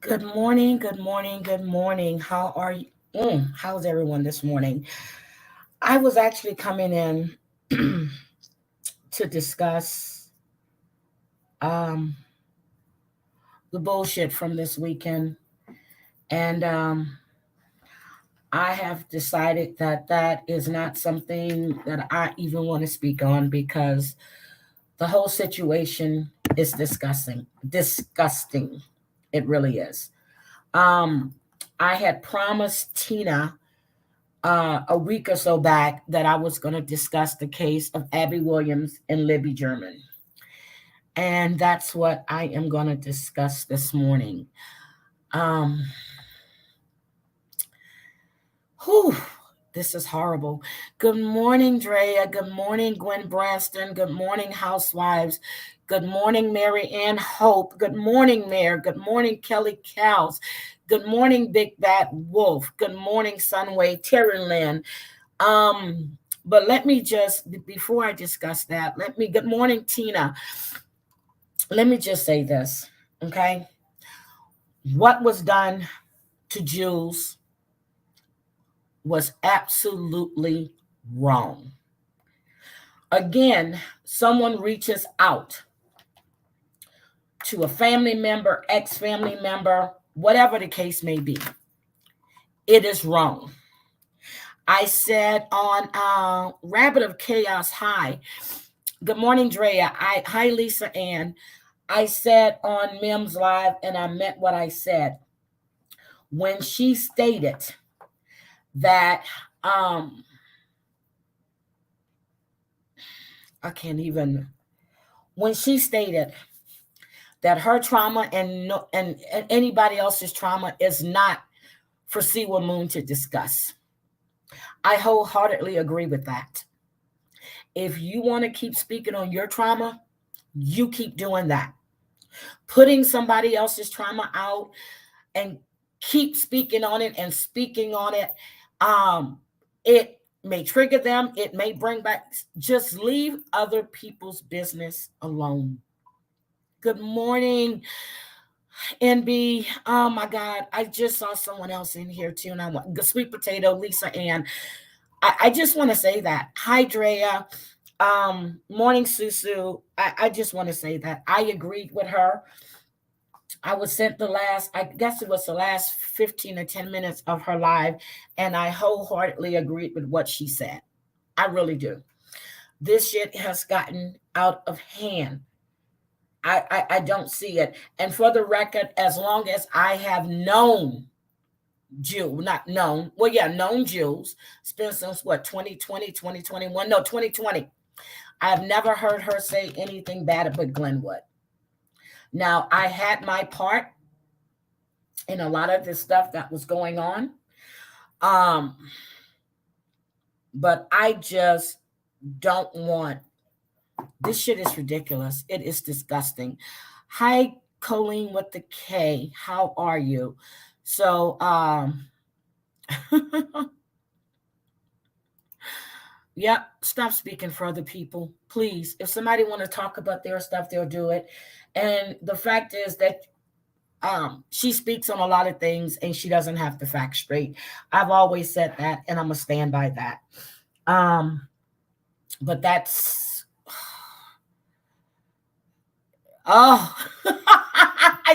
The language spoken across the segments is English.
Good morning, good morning, good morning. How are you? How's everyone this morning? I was actually coming in to discuss um, the bullshit from this weekend. And I have decided that that is not something that I even want to speak on because the whole situation is disgusting. Disgusting. It really is. Um, I had promised Tina a week or so back that I was going to discuss the case of Abby Williams and Libby German. And that's what I am going to discuss this morning. Um, whew, this is horrible. Good morning, Drea. Good morning, Gwen Branston. Good morning, Housewives. Good morning, Mary Ann Hope. Good morning, Mayor. Good morning, Kelly Cows. Good morning, Big Bad Wolf. Good morning, Sunway Terry Lynn. Um, but let me just before I discuss that, good morning, Tina. Let me just say this, okay? What was done to Jules was absolutely wrong. Again, someone reaches out to a family member, ex-family member, whatever the case may be. It is wrong. I said on Rabbit of Chaos High, good morning, Drea. Hi, Lisa Ann. I said on Mims Live, and I meant what I said when she stated that I can't even. When she stated that her trauma and anybody else's trauma is not for Siwa Moon to discuss, I wholeheartedly agree with that. If you want to keep speaking on your trauma, you keep doing that. Putting somebody else's trauma out and keep speaking on it and speaking on it, it may trigger them, it may bring back. Just leave other people's business alone. Good morning, NB. Oh my God, I just saw someone else in here too, and I want the sweet potato, Lisa Ann. I just want to say that. Hi, Drea. Morning, Susu. I just want to say that I agreed with her. I was sent I guess it was the last 15 or 10 minutes of her live, and I wholeheartedly agreed with what she said. I really do. This shit has gotten out of hand. I don't see it. And for the record, as long as I have known Jules, not known, well, yeah, known Jules, it's been since what, 2020, 2021? No, 2020. I've never heard her say anything bad about Glenwood. Now, I had my part in a lot of the stuff that was going on. Um, but I just don't want this shit is ridiculous. It is disgusting. Hi, Colleen with the K. How are you? So yeah, stop speaking for other people. Please. If somebody want to talk about their stuff, they'll do it. And the fact is that she speaks on a lot of things and she doesn't have the facts straight. I've always said that and I'm gonna stand by that. But that's oh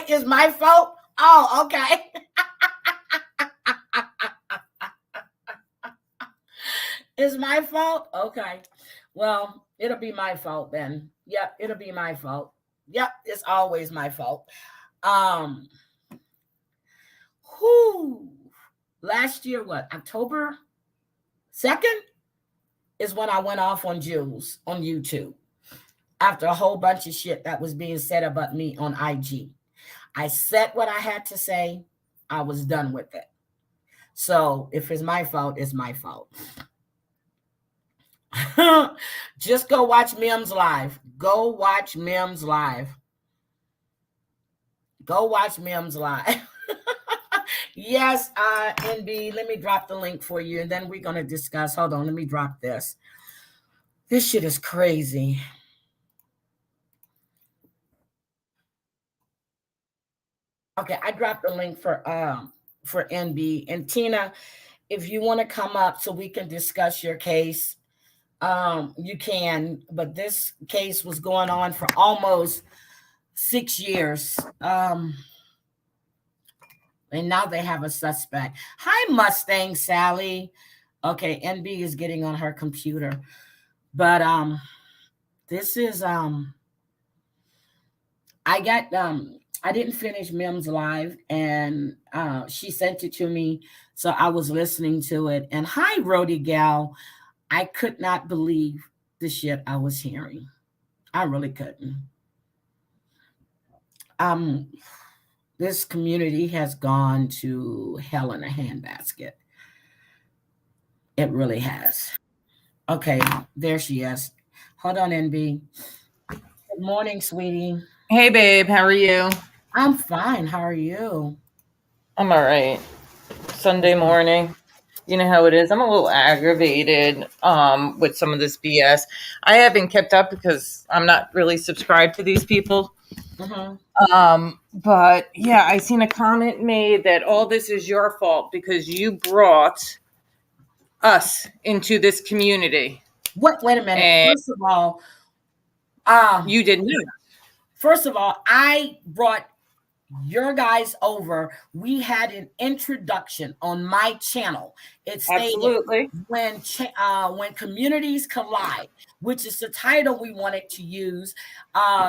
it's my fault. Oh, okay. It's my fault. Okay. Well, it'll be my fault then. Yep, it'll be my fault. Yep, it's always my fault. Um who last year, what, October 2nd is when I went off on Jules on YouTube after a whole bunch of shit that was being said about me on IG. I said what I had to say. I was done with it. So if it's my fault, it's my fault. Just go watch Mims Live. Go watch Mims Live. Go watch Mims Live. Yes, NB, let me drop the link for you and then we're going to discuss. Hold on, let me drop this. This shit is crazy. Okay, I dropped the link for NB. And Tina, if you want to come up so we can discuss your case, you can. But this case was going on for almost 6 years. And now they have a suspect. Hi, Mustang Sally. Okay, NB is getting on her computer. But this is I didn't finish Mim's live, and she sent it to me, so I was listening to it. And hi, Rody Gal. I could not believe the shit I was hearing. I really couldn't. This community has gone to hell in a handbasket. It really has. Okay, there she is. Hold on, NB. Good morning, sweetie. Hey, babe. How are you? I'm fine. How are you? I'm all right. Sunday morning. You know how it is. I'm a little aggravated with some of this BS. I haven't kept up because I'm not really subscribed to these people. But yeah, I seen a comment made that all this is your fault because you brought us into this community. Wait a minute. And First of all, you didn't. I brought your guys over. We had an introduction on my channel. It stated Absolutely. when communities collide, which is the title we wanted to use.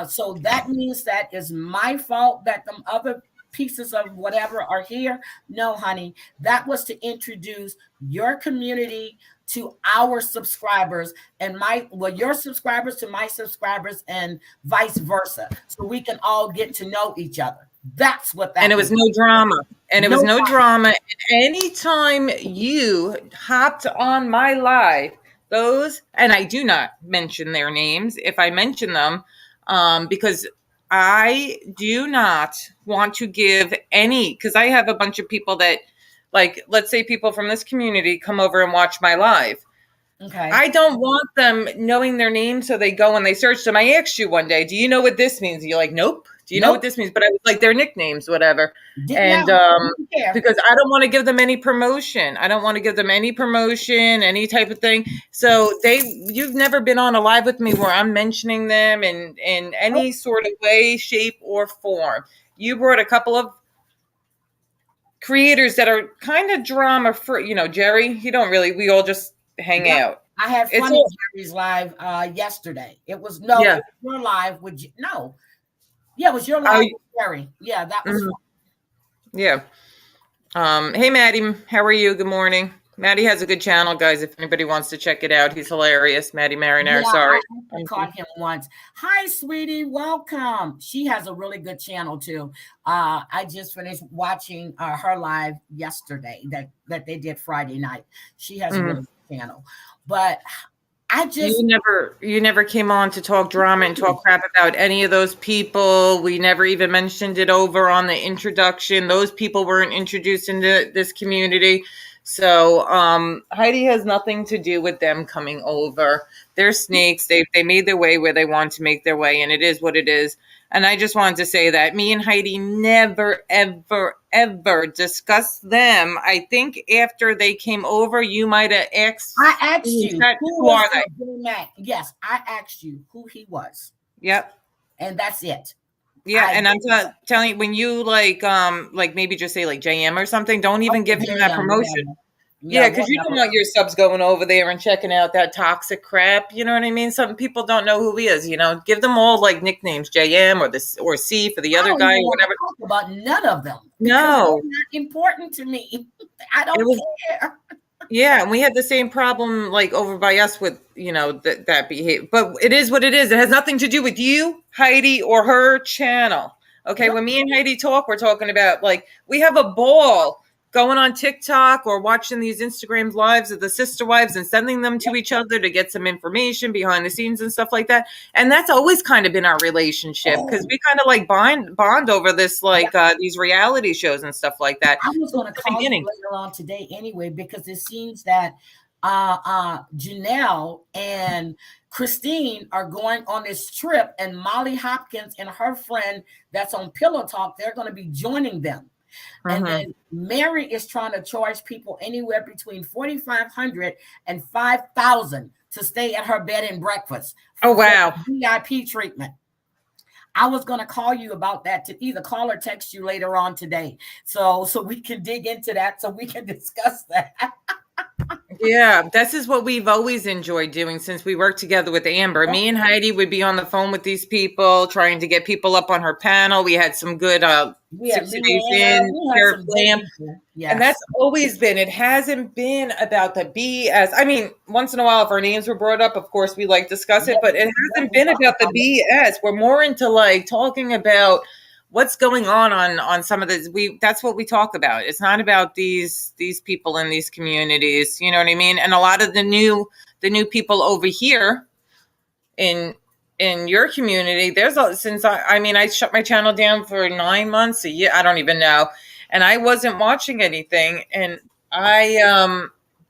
So that means that is my fault that them other pieces of whatever are here. No, honey, that was to introduce your community to our subscribers and your subscribers to my subscribers and vice versa, so we can all get to know each other. That's what that. And it was no drama. And it was no drama. Anytime you hopped on my live, and I do not mention their names if I mention them, because I do not want to give because I have a bunch of people that, like, let's say people from this community come over and watch my live. Okay. I don't want them knowing their names, so they go and they search them. I asked you one day, do you know what this means? And you're like, nope. Do you know what this means? But I was like, their nicknames, whatever. And because I don't want to give them any promotion. I don't want to give them any promotion, any type of thing. So you've never been on a live with me where I'm mentioning them in any sort of way, shape, or form. You brought a couple of creators that are kind of drama free. Jerry, we all just hang out. I had fun with Jerry's live yesterday. It was your live with it was your live with Jerry. Yeah, that was fun. Yeah. Hey, Maddie, how are you? Good morning. Maddie has a good channel, guys. If anybody wants to check it out, he's hilarious. Maddie Marinere, sorry. I caught him once. Hi, sweetie. Welcome. She has a really good channel, too. I just finished watching her live yesterday that they did Friday night. She has a really good channel. But you never came on to talk drama and talk crap about any of those people. We never even mentioned it over on the introduction. Those people weren't introduced into this community. So Heidi has nothing to do with them coming over. They're snakes. They made their way where they want to make their way, and it is what it is. And I just wanted to say that me and Heidi never, ever, ever discussed them. I think after they came over, you might have asked. I asked you, who are they? Yes, I asked you who he was. Yep. And that's it. Yeah, and I'm telling you, when you like maybe just say like JM or something, don't even give him that promotion. Yeah, because you don't want your subs going over there and checking out that toxic crap. You know what I mean? Some people don't know who he is. Give them all like nicknames, JM or C for the other guy or whatever. Talk about none of them. No, they're not important to me. I don't care. Yeah, and we had the same problem like over by us with that behavior. But it is what it is. It has nothing to do with you, Heidi, or her channel. Okay, when me and Heidi talk, we're talking about like we have a ball going on TikTok or watching these Instagram lives of the sister wives and sending them to each other to get some information behind the scenes and stuff like that. And that's always kind of been our relationship because we kind of like bond over this these reality shows and stuff like that. I was going to call you later on today anyway because it seems that Janelle and Christine are going on this trip, and Molly Hopkins and her friend that's on Pillow Talk, they're going to be joining them. And then Mary is trying to charge people anywhere between $4,500 and $5,000 to stay at her bed and breakfast. Oh, wow. VIP treatment. I was going to call you about that, to either call or text you later on today. So we can dig into that, so we can discuss that. Yeah, this is what we've always enjoyed doing since we worked together with Amber. Me and Heidi would be on the phone with these people, trying to get people up on her panel. We had some good Yes. and that's always been. It hasn't been about the BS. I mean, once in a while, if our names were brought up, of course, we like discuss it, but it hasn't been about the BS. We're more into like talking about what's going on some of this. That's what we talk about. It's not about these people in these communities, you know what I mean? And a lot of the new people over here in your community, since I shut my channel down for 9 months, a year, I don't even know, and I wasn't watching anything, and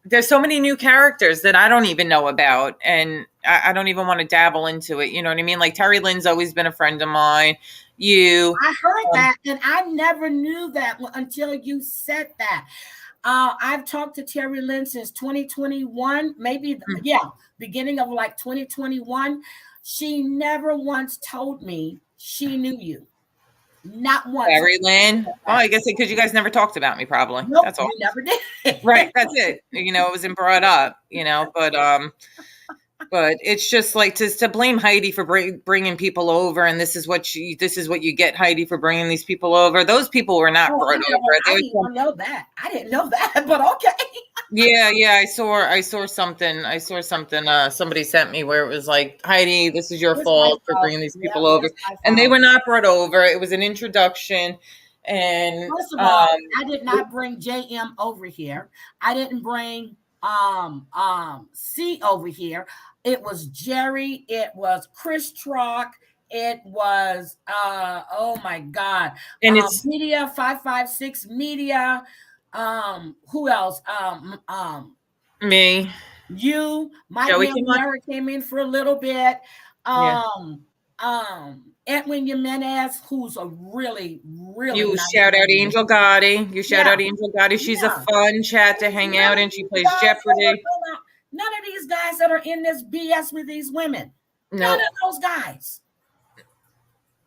there's so many new characters that I don't even know about, and I don't even want to dabble into it, you know what I mean? Like Terry Lynn's always been a friend of mine. I heard that, and I never knew that until you said that. I've talked to Terry Lynn since 2021, maybe, beginning of like 2021. She never once told me she knew you. Not once. Terry Lynn. Well, I guess because you guys never talked about me, probably. Nope, that's all. You never did. Right, that's it. It wasn't brought up, but it's just like to blame Heidi for bringing people over, and this is what you get, Heidi, for bringing these people over. Those people were not brought over. I didn't know that. I didn't know that, but okay. Yeah. I saw something. Somebody sent me where it was like, Heidi, this is your fault for bringing these people over, and they were not brought over. It was an introduction. And first of all, I did not bring JM over here. I didn't bring C over here. It was Jerry. It was Chris Trock. It was oh my God. And it's Media 556 Media. Who else? Me. You. Mike Mara came in for a little bit. Edwin Jimenez, who's a really you nice shout out Angel Gotti. You shout out Angel Gotti. She's a fun chat to hang out in. She plays Jeopardy. None of these guys that are in this BS with these women. None of those guys.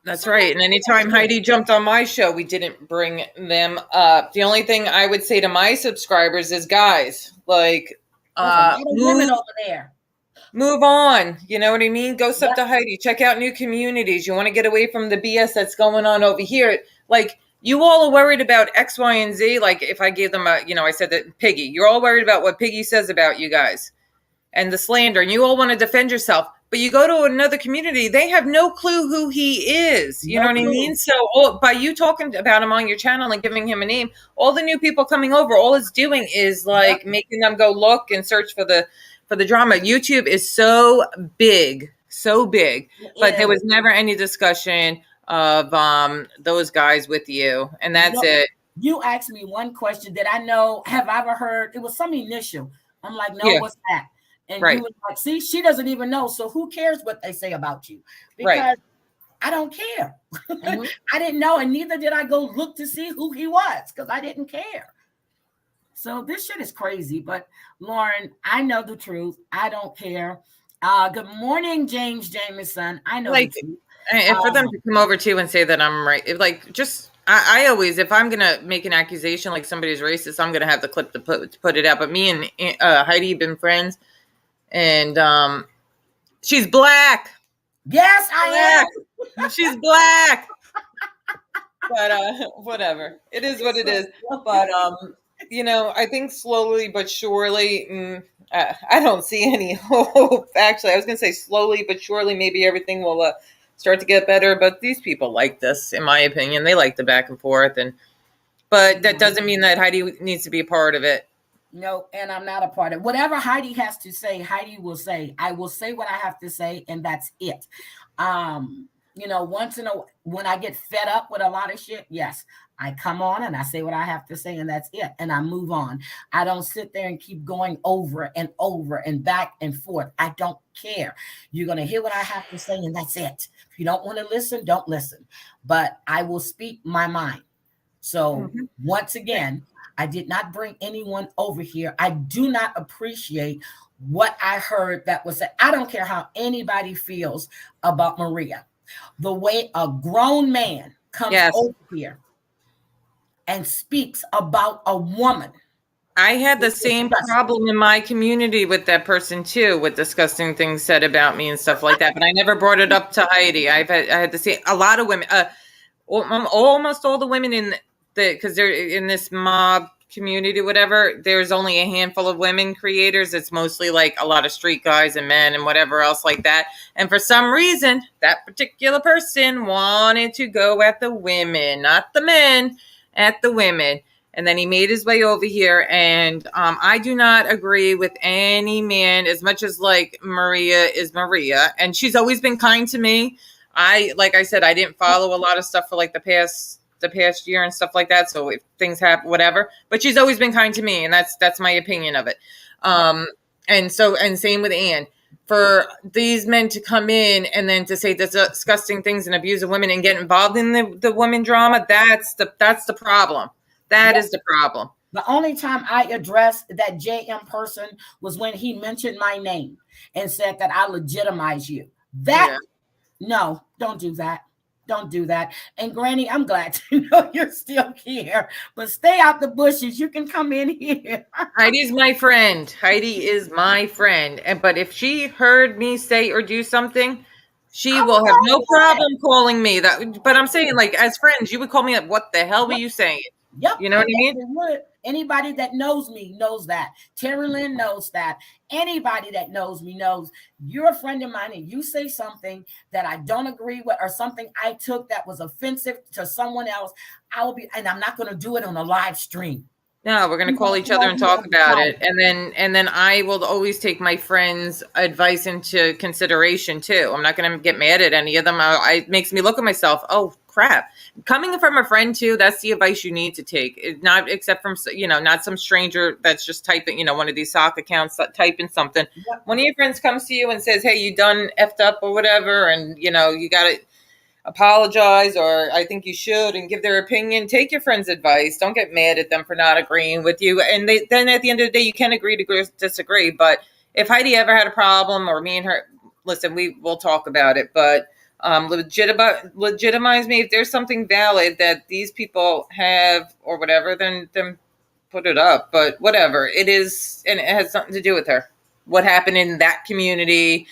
That's right. And anytime Heidi jumped on my show, we didn't bring them up. The only thing I would say to my subscribers is, guys, like, women over there. Move on. You know what I mean? Go up to Heidi. Check out new communities. You want to get away from the BS that's going on over here. Like, you all are worried about X, Y, and Z. Like, if I gave them I said that Piggy. You're all worried about what Piggy says about you guys and the slander. And you all want to defend yourself. But you go to another community, they have no clue who he is. You know what I mean? So by you talking about him on your channel and giving him a name, all the new people coming over, all it's doing is like making them go look and search for the drama. YouTube is so big, but there was never any discussion of those guys with you, and that's it. You asked me one question that I know. Have I ever heard? It was some initial. I'm like, no, what's that? And you was like, see, she doesn't even know. So who cares what they say about you? Because I don't care. Mm-hmm. I didn't know, and neither did I go look to see who he was because I didn't care. So this shit is crazy. But Lauren, I know the truth. I don't care. Good morning, James Jameson. I know the truth. And for them to come over too and say that I'm right, I always, if I'm gonna make an accusation like somebody's racist, I'm gonna have the clip to put it out. But me and Heidi have been friends, and she's black. Yes, I am. She's black. But whatever, it is what it is. But I think slowly but surely, I don't see any hope. Actually, I was gonna say slowly but surely, maybe everything will start to get better. But these people like this, in my opinion. They like the back and forth, but that doesn't mean that Heidi needs to be a part of it. No, and I'm not a part of it. Whatever Heidi has to say, Heidi will say. I will say what I have to say, and that's it. Once in a when I get fed up with a lot of shit, yes, I come on and I say what I have to say, and that's it. And I move on. I don't sit there and keep going over and over and back and forth. I don't care. You're gonna hear what I have to say, and that's it. If you don't want to listen, don't listen. But I will speak my mind. So Mhm. once again, I did not bring anyone over here. I do not appreciate what I heard that was said. I don't care how anybody feels about Maria. The way a grown man comes Yes. over here and speaks about a woman I had the is same disgusting. problem in my community with that person too, with disgusting things said about me and stuff like that. But I never brought it up to Heidi. I had to see a lot of women, almost all the women in because they're in this mob community, whatever. There's only a handful of women creators. It's mostly like a lot of street guys and men and whatever else like that. And for some reason, that particular person wanted to go at the women, not the men, at the women. And then he made his way over here. And I do not agree with any man as much as like Maria is Maria. And she's always been kind to me. Like I said, I didn't follow a lot of stuff for like the past year and stuff like that. So if things happen, whatever. But she's always been kind to me, and that's my opinion of it. And same with Anne. For these men to come in and then to say disgusting things and abuse of women and get involved in the women drama, that's the problem. That Yep. is the problem. The only time I addressed that JM person was when he mentioned my name and said that I legitimize you. That Yeah. No, don't do that. Don't do that. And Granny, I'm glad to know you're still here, but stay out the bushes. You can come in here. Heidi's my friend. Heidi is my friend. But if she heard me say or do something, she I will will have call no you on it. problem calling me. But I'm Thank saying, you. like, as friends, you would call me up. What the hell were Yep. you saying? Yep, You know I what I mean? definitely would. Anybody that knows me knows that. Terry Lynn knows that. Anybody that knows me knows you're a friend of mine and you say something that I don't agree with or something I took that was offensive to someone else, I will be, and I'm not going to do it on a live stream. No, we're gonna I'm going call to each other call and you talk on the about phone. it, and then I will always take my friends' advice into consideration too. I'm not gonna get mad at any of them. It makes me look at myself. Oh crap! Coming from a friend too, that's the advice you need to take. Not except from not some stranger that's just typing, one of these sock accounts typing something. Yep. One of your friends comes to you and says, "Hey, you done effed up or whatever," and you got to apologize, or I think you should, and give their opinion. Take your friend's advice. Don't get mad at them for not agreeing with you. And then at the end of the day, you can agree to disagree. But if Heidi ever had a problem, or me and her, listen, we will talk about it. But legitimize me if there's something valid that these people have or whatever. Then put it up. But whatever it is, and it has something to do with her. What happened in that community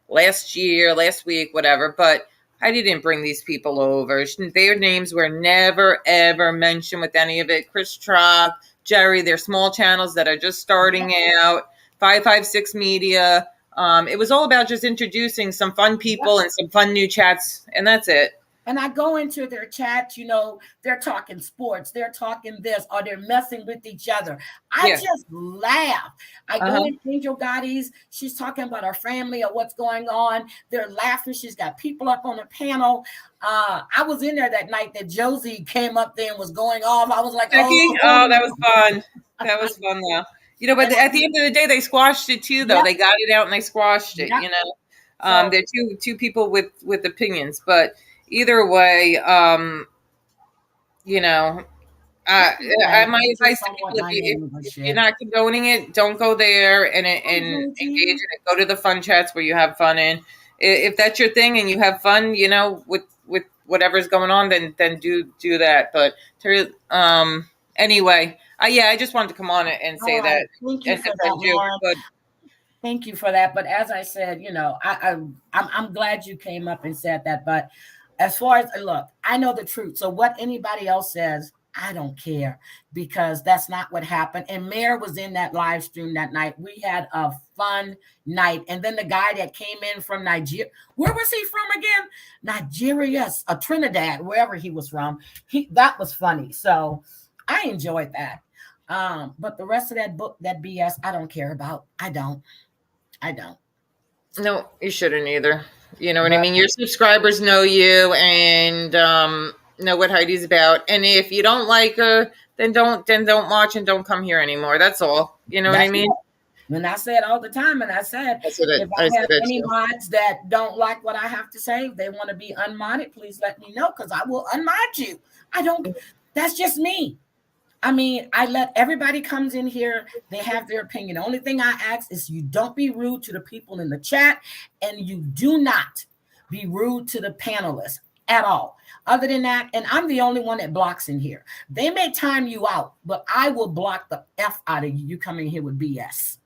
last year, last week, whatever. But I didn't bring these people over. Their names were never, ever mentioned with any of it. Chris Trock, Jerry, they're small channels that are just Yep. starting out. 556 Media. It was all about just introducing some fun Yep. people and some fun new chats, and that's it. And I go into their chat, they're talking sports, they're talking this, or they're messing with each other. I Yeah. just laugh. I Uh go huh. in Angel Gotti's, she's talking about her family or what's going on. They're laughing. She's got people up on the panel. I was in there that night that Josie came up there and was going off. I was like, Becky. Oh, that was oh. fun. That was fun, though. But And at the end of the day, they squashed it too. Though yep, they got it out and they squashed it. yep. So They're two people with opinions, but either way, you know, it's okay. my You advice just to don't people: want my name and if you're shit. not condoning it, don't go there and engage OMG. in it. Go to the fun chats where you have fun in. If that's your thing and you have fun, with whatever's going on, then do that. But anyway, yeah, I just wanted to come on and All say right. that Thank you and for that, defend you. Lauren. But Thank you for that. But as I said, I'm glad you came up and said that. But as far as look, I know the truth. So what anybody else says, I don't care because that's not what happened. And Mayor was in that live stream that night. We had a fun night. And then the guy that came in from Nigeria, where was he from again? Nigeria, Trinidad, wherever he was from. That was funny. So I enjoyed that. But the rest of that book, that BS, I don't care about. I don't. no, you shouldn't either. You know what I mean? Your subscribers know you and know what Heidi's about. And if you don't like her, then don't watch and don't come here anymore. That's all. You know what I mean? And I say it all the time. And I said, if I have any mods that don't like what I have to say, they want to be unmodded, please let me know, because I will unmod you. That's just me. I mean, I let everybody comes in here. They have their opinion. The only thing I ask is you don't be rude to the people in the chat, and you do not be rude to the panelists at all. Other than that, and I'm the only one that blocks in here. They may time you out, but I will block the F out of you. You come in here with BS.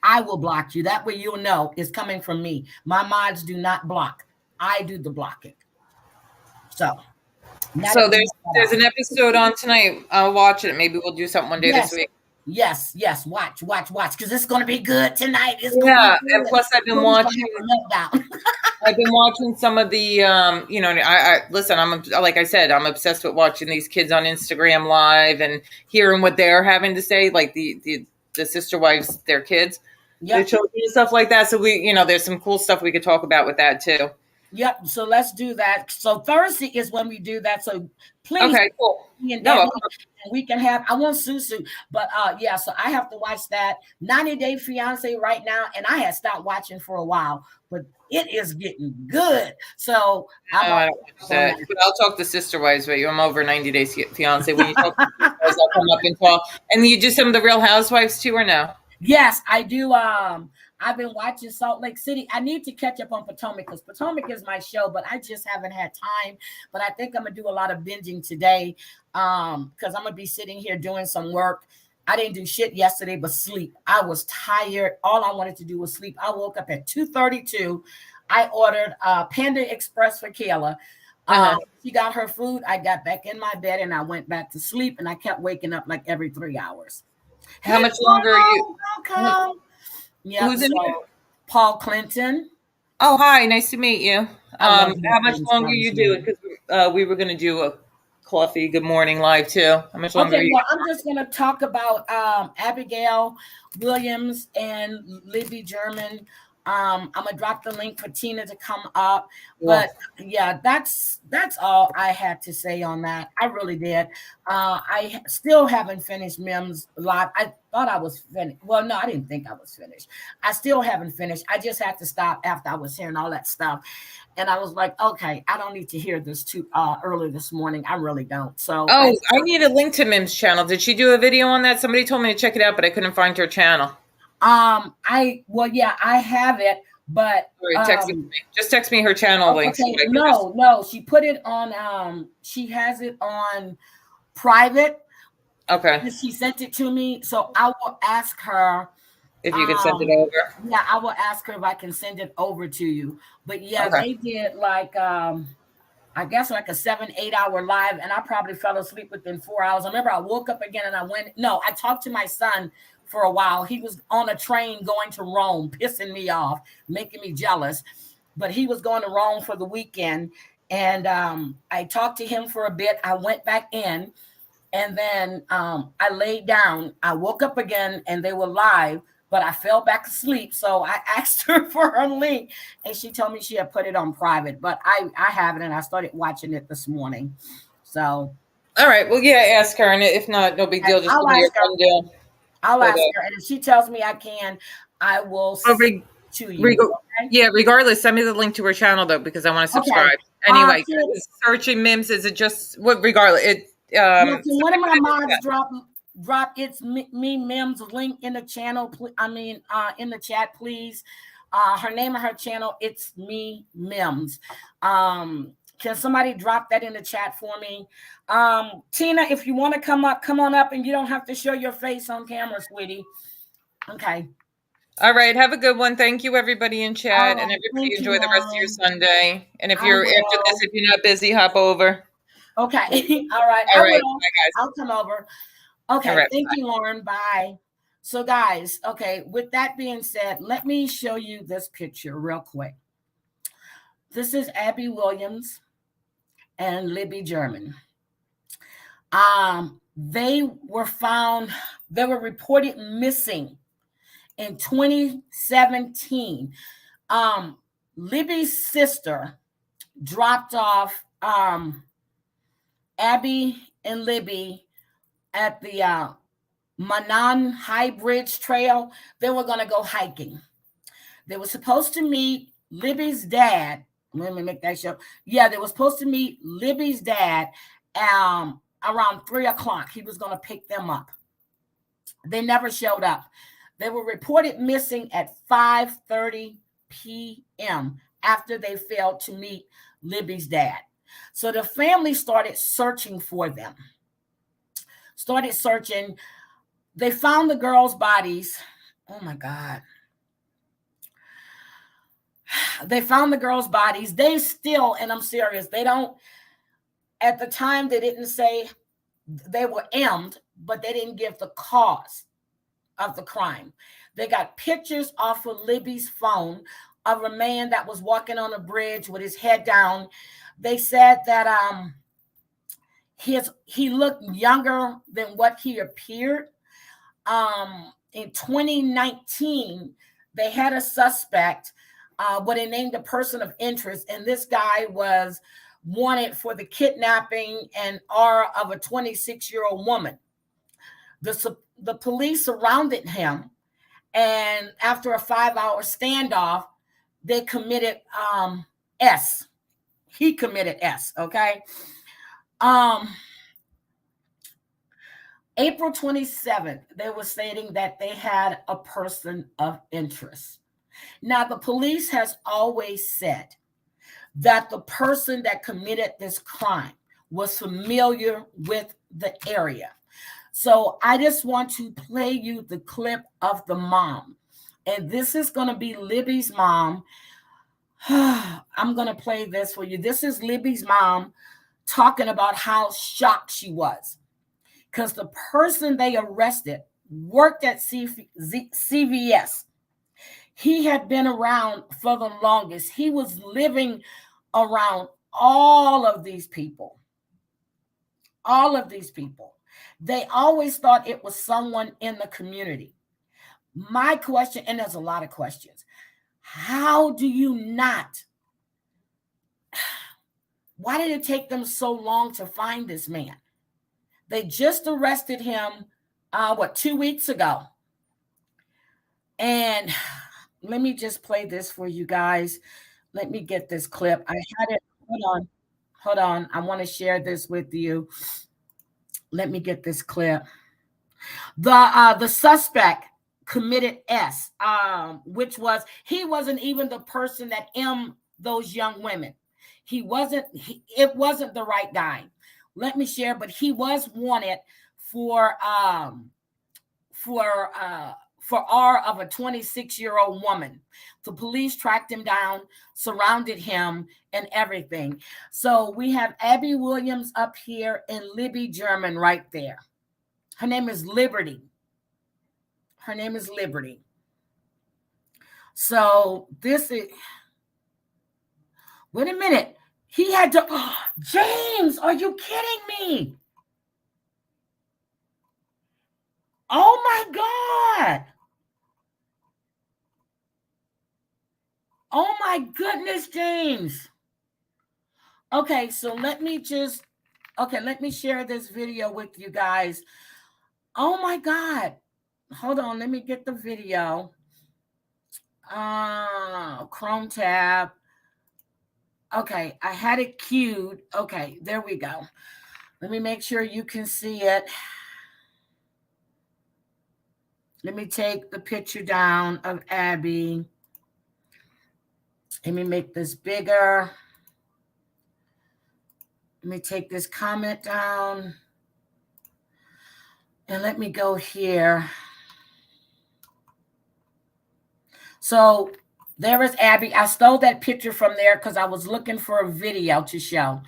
I will block you. That way you'll know it's coming from me. My mods do not block. I do the blocking. So there's an episode on tonight. I'll watch it. Maybe we'll do something one day this week. Yes. Watch, because it's going to be good tonight. It's and plus I've been watching. I've been watching some of the, I listen. Like I said, I'm obsessed with watching these kids on Instagram Live and hearing what they're having to say, like the sister wives, their kids, their children, and stuff like that. So there's some cool stuff we could talk about with that too. Yep. So let's do that. So Thursday is when we do that. So please. Okay, cool. And we can have, I want Susu, but so I have to watch that 90 Day Fiance right now. And I had stopped watching for a while, but it is getting good. So I don't watch that. But I'll talk to Sister Wives with you. I'm over 90 Days Fiance. When you talk to Sister Wives, I'll come up and talk. And you do some of the Real Housewives too, or no? Yes, I do. I've been watching Salt Lake City. I need to catch up on Potomac because Potomac is my show, but I just haven't had time. But I think I'm going to do a lot of binging today because I'm going to be sitting here doing some work. I didn't do shit yesterday but sleep. I was tired. All I wanted to do was sleep. I woke up at 2:32. I ordered Panda Express for Kayla. She got her food. I got back in my bed and I went back to sleep, and I kept waking up like every 3 hours. How much longer are you? Welcome. Yeah, who's in here? Paul Clinton. Oh, hi. Nice to meet you. How much longer you do it? Because we were going to do a coffee good morning live too. How much longer are you? Well, I'm just going to talk about Abigail Williams and Libby German. I'm going to drop the link for Tina to come up. But that's all I had to say on that. I really did. I still haven't finished Mims live. I thought I was finished. Well, no, I didn't think I was finished. I still haven't finished. I just had to stop after I was hearing all that stuff. And I was like, okay, I don't need to hear this too early this morning. I really don't. So I need a link to Mim's channel. Did she do a video on that? Somebody told me to check it out, but I couldn't find her channel. I have it, but text me. Just text me her channel link. Okay, no, she put it on. She has it on private. Okay. And she sent it to me, so I will ask her if you can send it over. Yeah, I will ask her if I can send it over to you. But they did like I guess like a 7-8 hour live, and I probably fell asleep within 4 hours. I remember I woke up again and I talked to my son for a while. He was on a train going to Rome, pissing me off, making me jealous. But he was going to Rome for the weekend. And I talked to him for a bit. I went back in, and then I laid down. I woke up again and they were live, but I fell back asleep. So I asked her for her link, and she told me she had put it on private. But I have it, and I started watching it this morning. So. All right. Well, ask her. And if not, no big deal. Just give me your rundown. I'll ask her, and if she tells me I can, I will send it to you. Yeah, regardless, send me the link to her channel though, because I want to subscribe. Anyway, searching Mims, is it just regardless? One of my mods drop it's me Mims link in the channel. In the chat, please. Her name of her channel, it's me Mims. Can somebody drop that in the chat for me? Tina, if you want to come on up, and you don't have to show your face on camera, sweetie. Okay. All right. Have a good one. Thank you, everybody in chat, and everybody enjoy the rest of your Sunday. And if you're after this, if you're not busy, hop over. Okay. All right. All right. Bye, guys. I'll come over. Okay. Right, thank you, Lauren. Bye. So, guys, with that being said, let me show you this picture real quick. This is Abby Williams and Libby German. They were reported missing in 2017. Libby's sister dropped off Abby and Libby at the Manan High Bridge Trail. They were going to go hiking. They were supposed to meet Libby's dad. Let me make that show. Yeah, they were supposed to meet Libby's dad around 3 o'clock. He was going to pick them up. They never showed up. They were reported missing at 5:30 p.m. after they failed to meet Libby's dad. So the family started searching for them. Started searching. They found the girls' bodies. Oh my God. They found the girls' bodies. They still, and I'm serious, they don't, at the time, they didn't say they were emmed, but they didn't give the cause of the crime. They got pictures off of Libby's phone of a man that was walking on a bridge with his head down. They said that he looked younger than what he appeared. In 2019, they had a suspect, but they named a person of interest, and this guy was wanted for the kidnapping and of a 26-year-old woman. The police surrounded him, and after a 5-hour standoff, they committed S. He committed S, okay? April 27th, they were stating that they had a person of interest. Now, the police has always said that the person that committed this crime was familiar with the area. So I just want to play you the clip of the mom. And this is going to be Libby's mom. I'm going to play this for you. This is Libby's mom talking about how shocked she was, because the person they arrested worked at CVS. He had been around for the longest. He was living around all of these people. All of these people. They always thought it was someone in the community. My question, and there's a lot of questions, how do you not? Why did it take them so long to find this man? They just arrested him, 2 weeks ago? And let me just play this for you guys. Let me get this clip. I had it. Hold on. I want to share this with you. Let me get this clip. The suspect committed S, which was, he wasn't even the person that emmed those young women. It wasn't the right guy. Let me share, but he was wanted for R of a 26-year-old woman. The police tracked him down, surrounded him, and everything. So we have Abby Williams up here and Libby German right there. Her name is Liberty. So this is, wait a minute. He had to, James, are you kidding me? Oh my God. Oh my goodness, James. Okay, so let me share this video with you guys. Oh my God. Hold on, let me get the video. Chrome tab. Okay, I had it queued. Okay, there we go. Let me make sure you can see it. Let me take the picture down of Abby. Let me make this bigger. Let me take this comment down. And let me go here. So there is Abby. I stole that picture from there because I was looking for a video to show.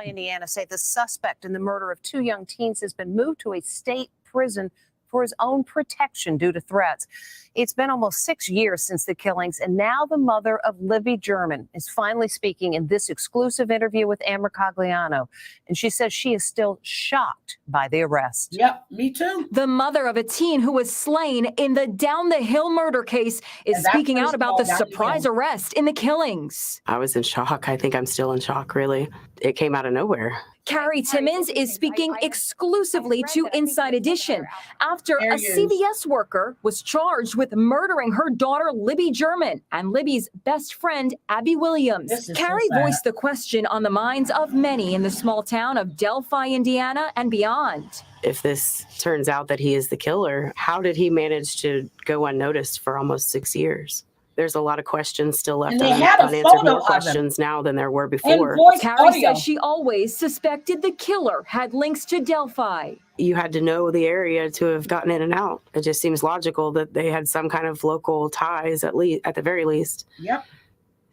Indiana say the suspect in the murder of 2 young teens has been moved to a state prison for his own protection due to threats. It's been almost 6 years since the killings, and now the mother of Libby German is finally speaking in this exclusive interview with Amber Cagliano. And she says she is still shocked by the arrest. Yep, me too. The mother of a teen who was slain in the Down the Hill murder case is speaking out about the surprise arrest in the killings. I was in shock. I think I'm still in shock, really. It came out of nowhere. Carrie Timmons is speaking exclusively to Inside Edition after a CVS worker was charged with murdering her daughter, Libby German, and Libby's best friend, Abby Williams. Carrie voiced the question on the minds of many in the small town of Delphi, Indiana, and beyond. If this turns out that he is the killer, how did he manage to go unnoticed for almost 6 years? There's a lot of questions still left unanswered, more questions now than there were before. Carrie says she always suspected the killer had links to Delphi. You had to know the area to have gotten in and out. It just seems logical that they had some kind of local ties, at the very least. Yep.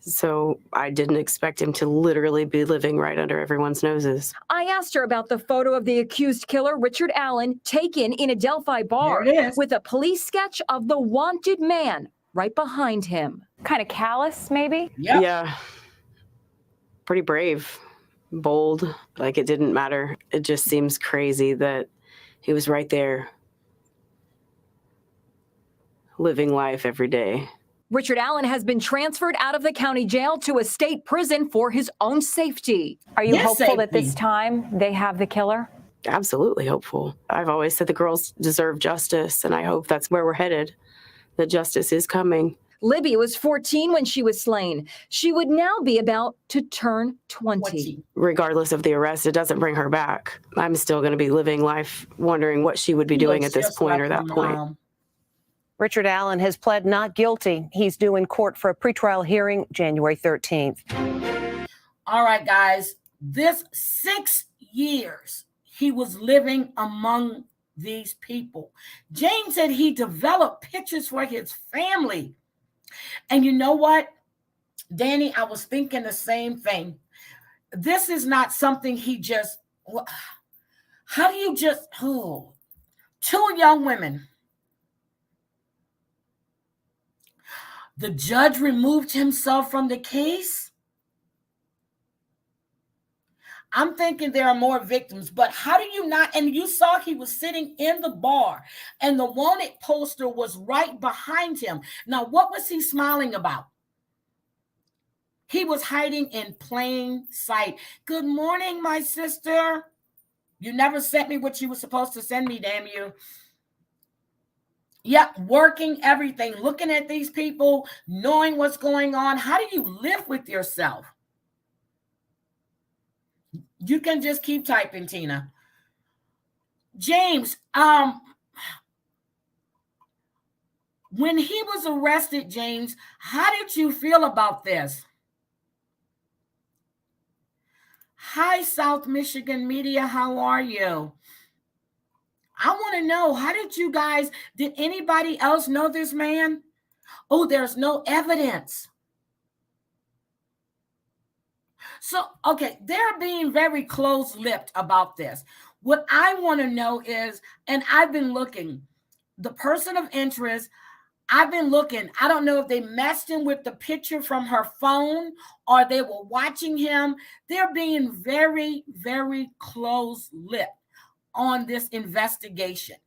So I didn't expect him to literally be living right under everyone's noses. I asked her about the photo of the accused killer, Richard Allen, taken in a Delphi bar with a police sketch of the wanted man right behind him. Kind of callous, maybe? Yep. Yeah. Pretty brave, bold, like it didn't matter. It just seems crazy that he was right there, living life every day. Richard Allen has been transferred out of the county jail to a state prison for his own safety. Are you hopeful that this time they have the killer? Absolutely hopeful. I've always said the girls deserve justice, and I hope that's where we're headed. The justice is coming. Libby was 14 when she was slain. She would now be about to turn 20. Regardless of the arrest, it doesn't bring her back. I'm still going to be living life wondering what she would be doing at this point or that point. Richard Allen has pled not guilty. He's due in court for a pretrial hearing January 13th. All right, guys. This 6 years he was living among these people. James said he developed pictures for his family. And you know what, Danny, I was thinking the same thing. This is not something he just, how do you just, two young women. The judge removed himself from the case. I'm thinking there are more victims, but how do you not? And you saw he was sitting in the bar and the wanted poster was right behind him. Now, what was he smiling about? He was hiding in plain sight. Good morning, my sister. You never sent me what you were supposed to send me, damn you. Yep, working everything, looking at these people, knowing what's going on. How do you live with yourself? You can just keep typing, Tina. James, when he was arrested, James, how did you feel about this? Hi, South Michigan Media. How are you? I want to know, how did you guys, did anybody else know this man? Oh, there's no evidence. So, okay, they're being very close-lipped about this. What I want to know is, and I've been looking, the person of interest, I've been looking. I don't know if they messed him with the picture from her phone or they were watching him. They're being very, very close-lipped on this investigation.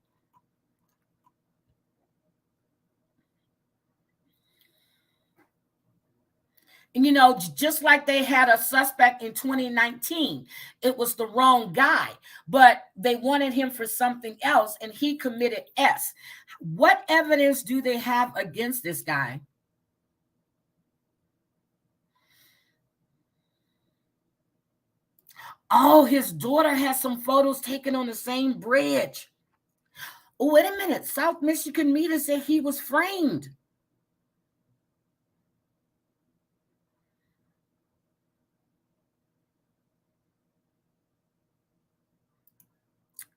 And, you know, just like they had a suspect in 2019, it was the wrong guy, but they wanted him for something else, and he committed S. What evidence do they have against this guy? Oh, his daughter has some photos taken on the same bridge. Oh, wait a minute. South Michigan Media said he was framed.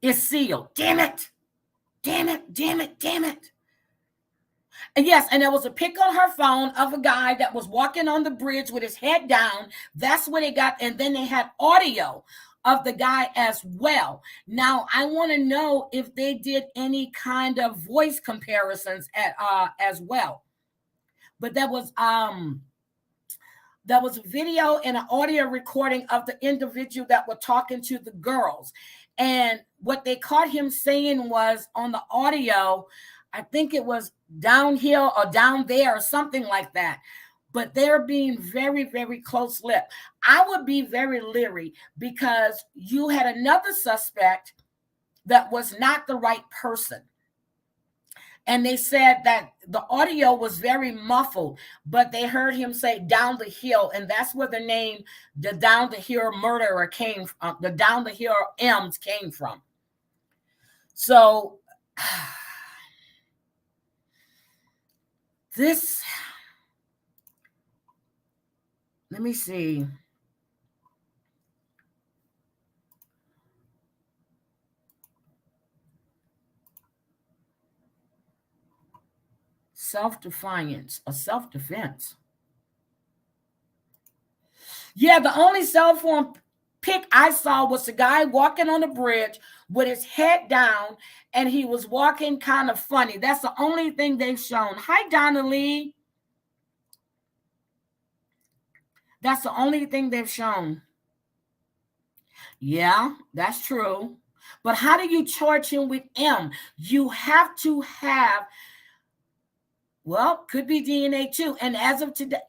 It's sealed. Damn it. Damn it. Damn it. Damn it. And yes, and there was a pic on her phone of a guy that was walking on the bridge with his head down. That's what they got. And then they had audio of the guy as well. Now, I want to know if they did any kind of voice comparisons as well. But there was a video and an audio recording of the individual that were talking to the girls. And what they caught him saying was on the audio, I think it was downhill or down there or something like that. But they're being very, very close-lipped. I would be very leery because you had another suspect that was not the right person. And they said that the audio was very muffled, but they heard him say down the hill. And that's where the name, the Down the Hill Murderer came from, the Down the Hill M's came from. So this, let me see. Self-defiance or self-defense. Yeah, the only cell phone pic I saw was the guy walking on the bridge with his head down, and he was walking kind of funny. That's the only thing they've shown. Hi, Donna Lee. That's the only thing they've shown. Yeah, that's true. But how do you charge him with M? You have to have, well, could be DNA too. And as of today,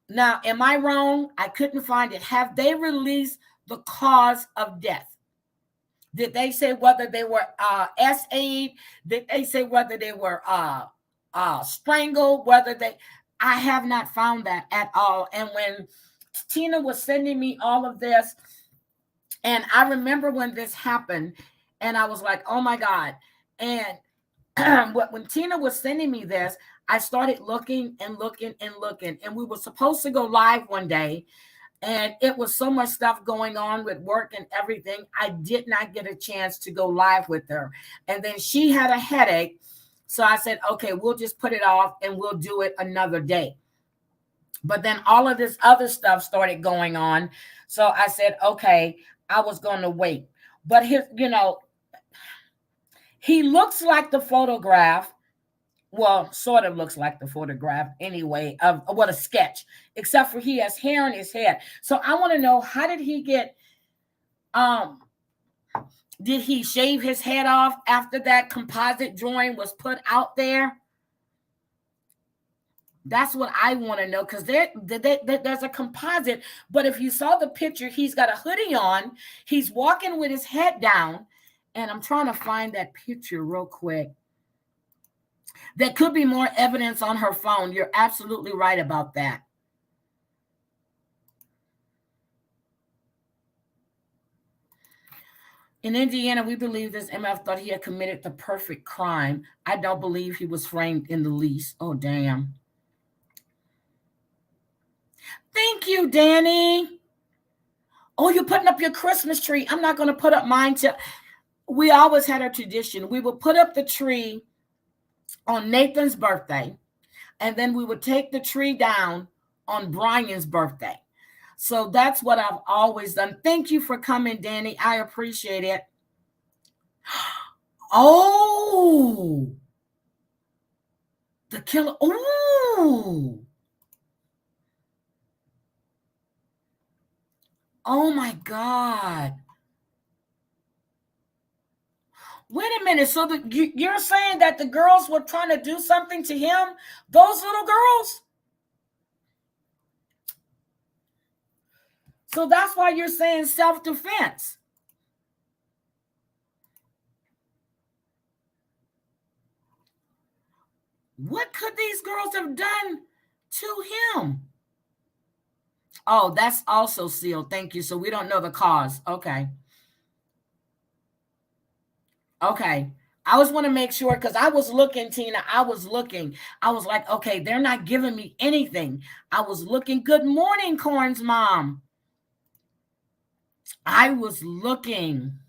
now, am I wrong? I couldn't find it. Have they released the cause of death? Did they say whether they were SA'd? Did they say whether they were strangled? Whether they, I have not found that at all. And when Tina was sending me all of this, and I remember when this happened, and I was like, oh my God. And when Tina was sending me this, I started looking and looking and looking. And we were supposed to go live one day, and it was so much stuff going on with work and everything. I did not get a chance to go live with her. And then she had a headache. So I said, okay, we'll just put it off and we'll do it another day. But then all of this other stuff started going on. So I said, okay, I was going to wait. But his, he looks like the photograph. Well, sort of looks like the photograph anyway of what a sketch, except for he has hair in his head. So I want to know, how did he get, did he shave his head off after that composite drawing was put out there? That's what I want to know, because there's a composite. But if you saw the picture, he's got a hoodie on. He's walking with his head down. And I'm trying to find that picture real quick. There could be more evidence on her phone. You're absolutely right about that. In Indiana, we believe this MF thought he had committed the perfect crime. I don't believe he was framed in the least. Oh, damn. Thank you, Danny. Oh, you're putting up your Christmas tree. I'm not going to put up mine till... We always had a tradition. We would put up the tree on Nathan's birthday, and then we would take the tree down on Brian's birthday. So that's what I've always done. Thank you for coming, Danny. I appreciate it. Oh, the killer. Oh, oh my God. Wait a minute. So you're saying that the girls were trying to do something to him? Those little girls? So that's why you're saying self-defense. What could these girls have done to him? Oh, that's also sealed. Thank you. So we don't know the cause. Okay. Okay. I just want to make sure, because I was looking, Tina. I was looking. I was like, okay, they're not giving me anything. I was looking. Good morning, Corn's mom. I was looking.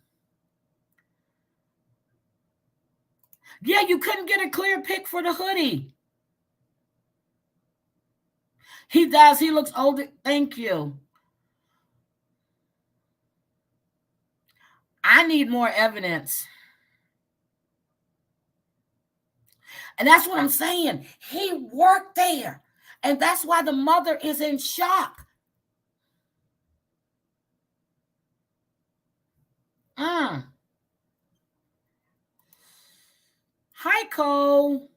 Yeah, you couldn't get a clear pic for the hoodie. He does. He looks older. Thank you. I need more evidence. And that's what I'm saying. He worked there. And that's why the mother is in shock. Hi, Cole.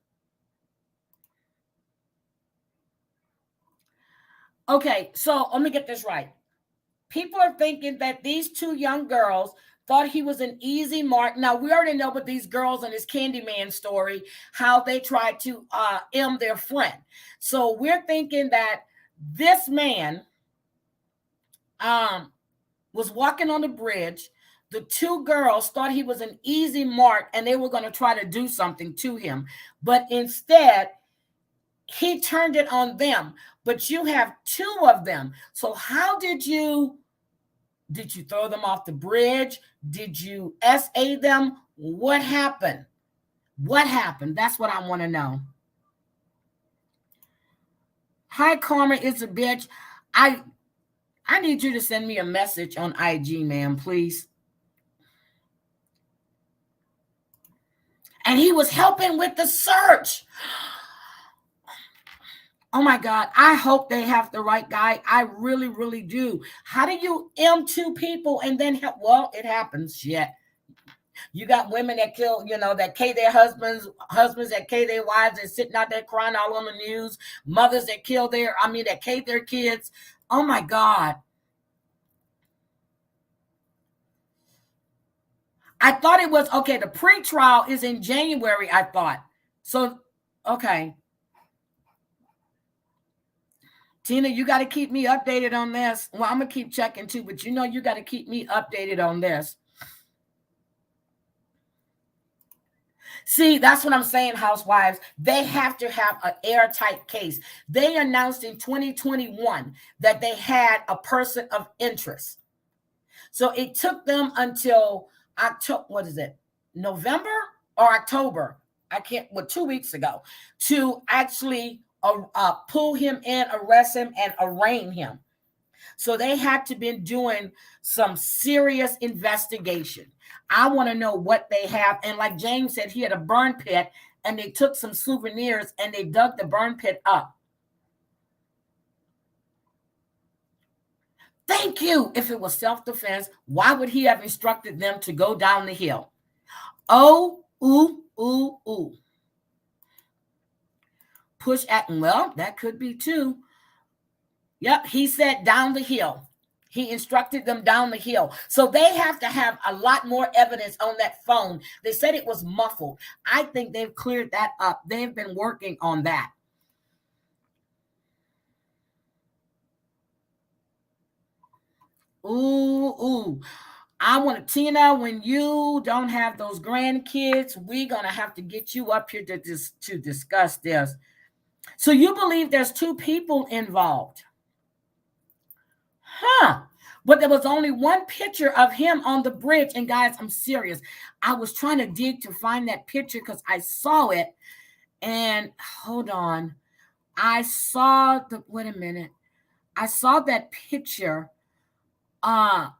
Okay, so let me get this right. People are thinking that these two young girls thought he was an easy mark. Now, we already know about these girls and his Candyman story, how they tried to their friend. So we're thinking that this man was walking on the bridge. The two girls thought he was an easy mark and they were going to try to do something to him. But instead, he turned it on them. But you have two of them. So how did you throw them off the bridge? Did you SA them? What happened? What happened? That's what I want to know. Hi, Karma is a bitch. I need you to send me a message on IG, ma'am, please. And he was helping with the search. Oh my God, I hope they have the right guy. I really, really do. How do you M2 people and then help? Well, it happens. Shit. You got women that kill, that K their husbands that K their wives and sitting out there crying all on the news. Mothers that that K their kids. Oh my God. I thought it was, okay, the pre-trial is in January, I thought. So, okay. Tina, you got to keep me updated on this. Well, I'm going to keep checking too, but you got to keep me updated on this. See, that's what I'm saying, housewives. They have to have an airtight case. They announced in 2021 that they had a person of interest. So it took them until November or October? I can't, 2 weeks ago, to actually pull him in, arrest him, and arraign him. So they had to be doing some serious investigation. I want to know what they have. And like James said, he had a burn pit, and they took some souvenirs and they dug the burn pit up. Thank you. If it was self-defense, why would he have instructed them to go down the hill? Oh, ooh, ooh, ooh. Push at, well, that could be too. Yep, he said down the hill. He instructed them down the hill. So they have to have a lot more evidence on that phone. They said it was muffled. I think they've cleared that up. They've been working on that. Ooh. I want to, Tina, when you don't have those grandkids, we're going to have to get you up here to discuss this. So you believe there's two people involved? Huh. But there was only one picture of him on the bridge. And guys, I'm serious. I was trying to dig to find that picture because I saw it. And hold on. I saw wait a minute. I saw that picture of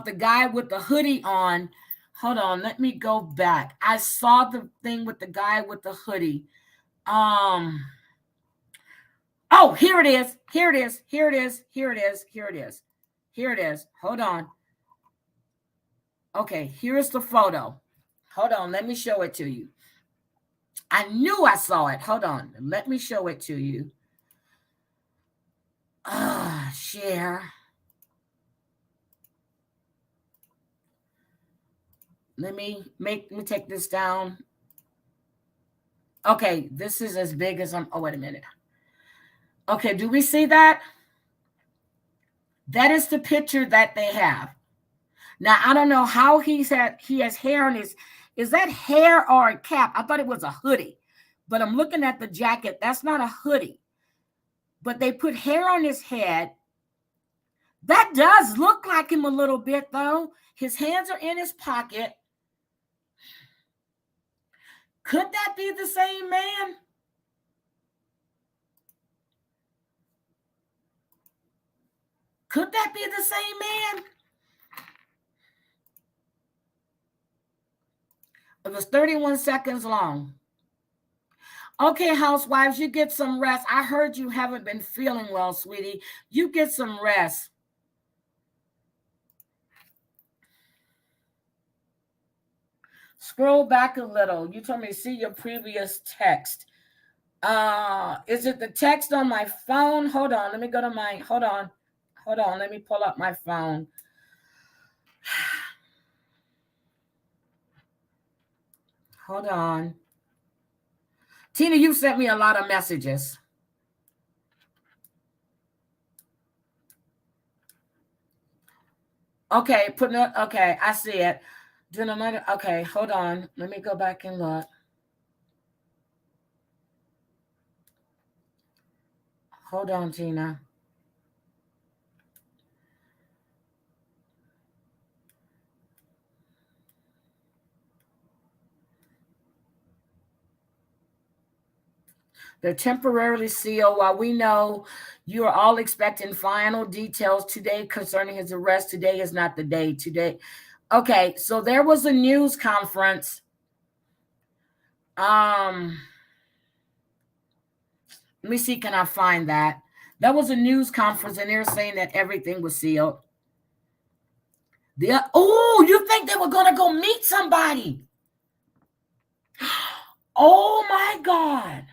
the guy with the hoodie on. Hold on. Let me go back. I saw the thing with the guy with the hoodie. Oh, here it is. Here it is. Here it is. Here it is. Here it is. Here it is. Hold on. Okay, here's the photo. Hold on. Let me show it to you. I knew I saw it. Hold on. Let me show it to you. Share. Let me take this down. Okay, this is as big as I'm. Oh, wait a minute. Okay, do we see that? That is the picture that they have. Now, I don't know how he has hair on his. Is that hair or a cap? I thought it was a hoodie, but I'm looking at the jacket. That's not a hoodie. But they put hair on his head. That does look like him a little bit, though. His hands are in his pocket. Could that be the same man? Could that be the same man? It was 31 seconds long. Okay, housewives, you get some rest. I heard you haven't been feeling well, sweetie. You get some rest. Scroll back a little. You told me to see your previous text. Is it the text on my phone? Hold on. Let me go to my, hold on. Let me pull up my phone. Hold on. Tina, you sent me a lot of messages. Okay, okay, I see it. Okay, hold on. Let me go back and look. Hold on, Tina. They're temporarily sealed while we know you are all expecting final details today concerning his arrest. Today is not the day. Today. Okay, so there was a news conference. Let me see, can I find that? That was a news conference, and they're saying that everything was sealed. Oh, you think they were going to go meet somebody? Oh, my God.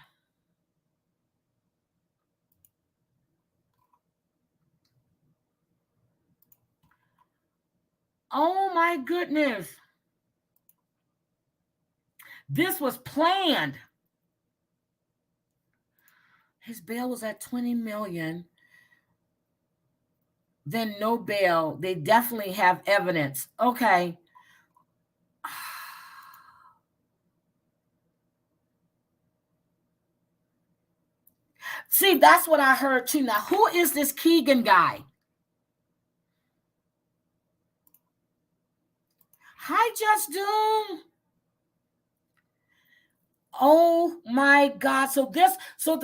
Oh, my goodness. This was planned. His bail was at $20 million. Then no bail. They definitely have evidence. Okay. See, that's what I heard too. Now, who is this Keegan guy? Hi, Just Doom. Oh my God. So the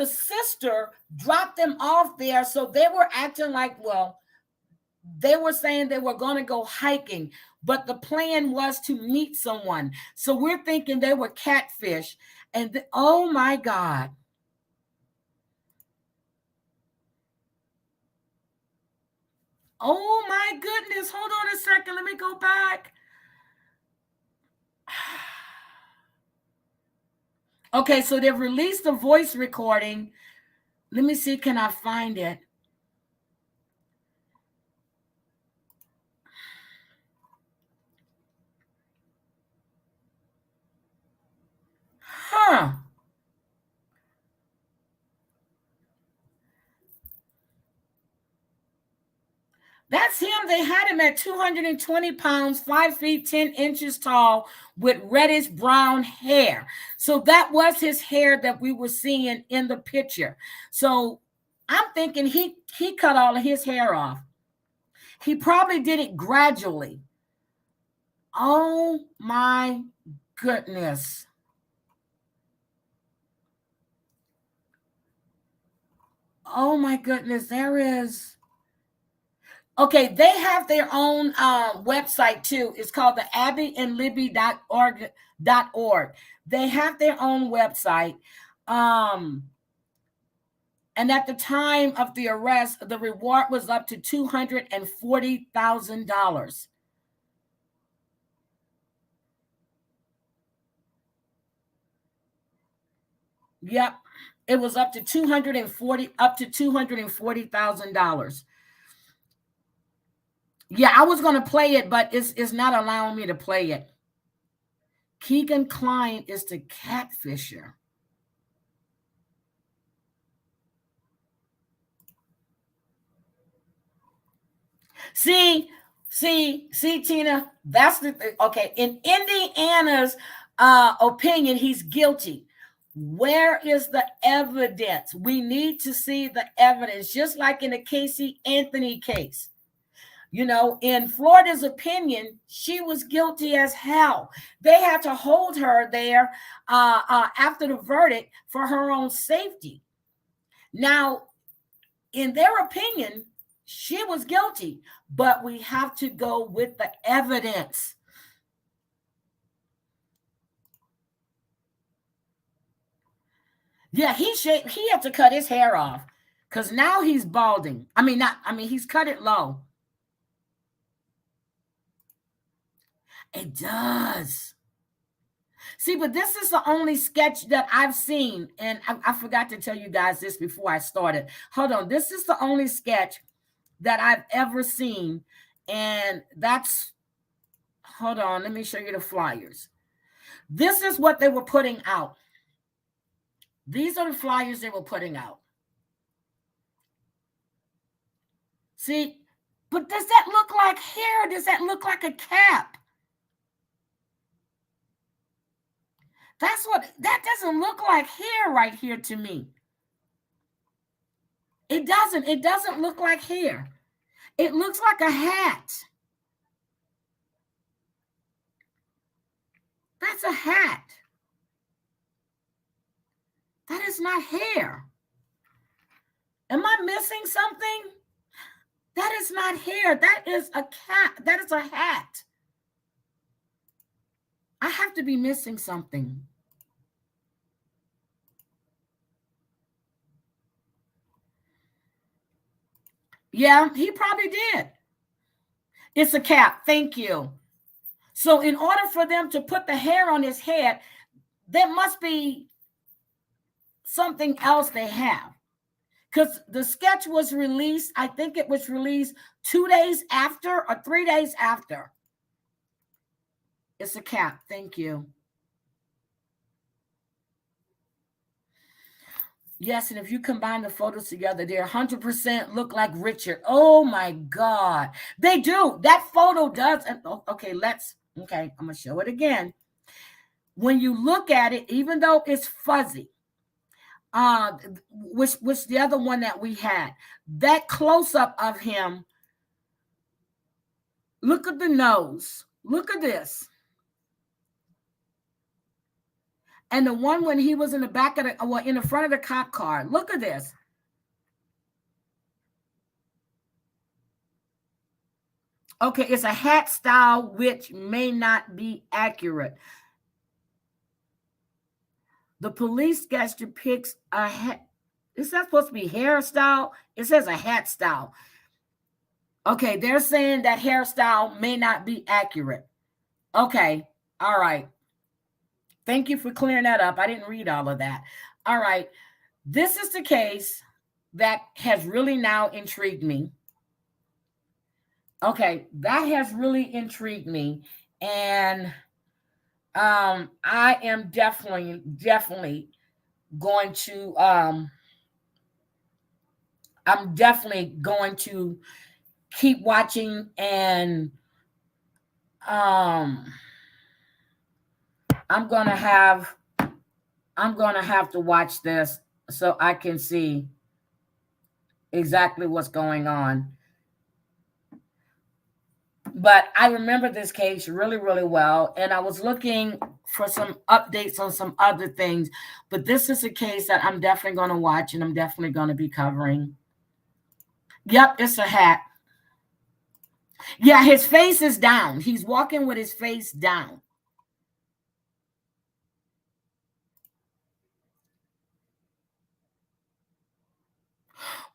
sister dropped them off there. So they were acting like, well, they were saying they were going to go hiking, but the plan was to meet someone. So we're thinking they were catfish. And oh my God. Oh my goodness. Hold on a second. Let me go back. Okay, so they've released a voice recording. Let me see, can I find it? Huh. That's him. They had him at 220 pounds, 5 feet, 10 inches tall, with reddish brown hair. So that was his hair that we were seeing in the picture. So I'm thinking he cut all of his hair off. He probably did it gradually. Oh my goodness. Oh my goodness. There is. Okay, they have their own website too. It's called the abbyandlibby.org. They have their own website. And at the time of the arrest, the reward was up to $240,000. Yep, it was up to $240,000. Yeah, I was going to play it, but it's not allowing me to play it. Keegan Klein is the catfisher. See, Tina, that's the thing. Okay. In Indiana's opinion, he's guilty. Where is the evidence? We need to see the evidence, just like in the Casey Anthony case. You know, in Florida's opinion, she was guilty as hell. They had to hold her there after the verdict for her own safety. Now, in their opinion, she was guilty, but we have to go with the evidence. Yeah, he had to cut his hair off because now he's balding. He's cut it low. It does. See, but this is the only sketch that I've seen. And I forgot to tell you guys this before I started. Hold on. This is the only sketch that I've ever seen. And that's, hold on, let me show you the flyers. This is what they were putting out. These are the flyers they were putting out. See, but does that look like hair? Does that look like a cap? That doesn't look like hair right here to me. It doesn't look like hair. It looks like a hat. That's a hat. That is not hair. Am I missing something? That is not hair. That is a cap. That is a hat. I have to be missing something. Yeah, he probably did. It's a cap. Thank you. So in order for them to put the hair on his head, there must be something else they have. Because the sketch was released, I think it was released 2 days after or 3 days after. It's a cap. Thank you. Yes, and if you combine the photos together, they 100% look like Richard. Oh my God. They do. That photo does. Okay, I'm going to show it again. When you look at it, even though it's fuzzy, which the other one that we had, that close-up of him, look at the nose. Look at this. And the one when he was in the back of in the front of the cop car. Look at this. Okay, it's a hat style which may not be accurate. The police sketch depicts a hat. Is that supposed to be hairstyle? It says a hat style. Okay, they're saying that hairstyle may not be accurate. Okay, all right. Thank you for clearing that up. I didn't read all of that. All right. This is the case that has really now intrigued me. Okay, that has really intrigued me. And I am definitely going to I'm definitely going to keep watching, and I'm gonna have to watch this so I can see exactly what's going on. But I remember this case really, really well, and I was looking for some updates on some other things, but this is a case that I'm definitely going to watch, and I'm definitely going to be covering. Yep, it's a hat. Yeah, his face is down. He's walking with his face down.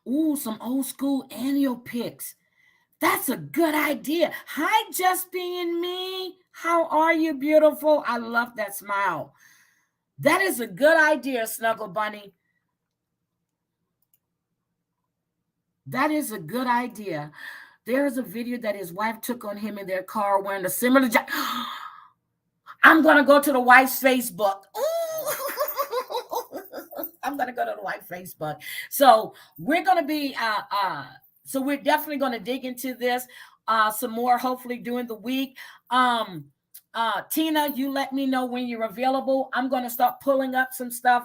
Ooh, some old school annual pics. That's a good idea. Hi, Just Being Me. How are you, beautiful? I love that smile. That is a good idea, Snuggle Bunny. That is a good idea. There is a video that his wife took on him in their car wearing a similar jacket. I'm going to go to the wife's Facebook. I'm going to go to the wife's Facebook. So we're going to be, so we're definitely going to dig into this some more, hopefully during the week. Tina, you let me know when you're available. I'm going to start pulling up some stuff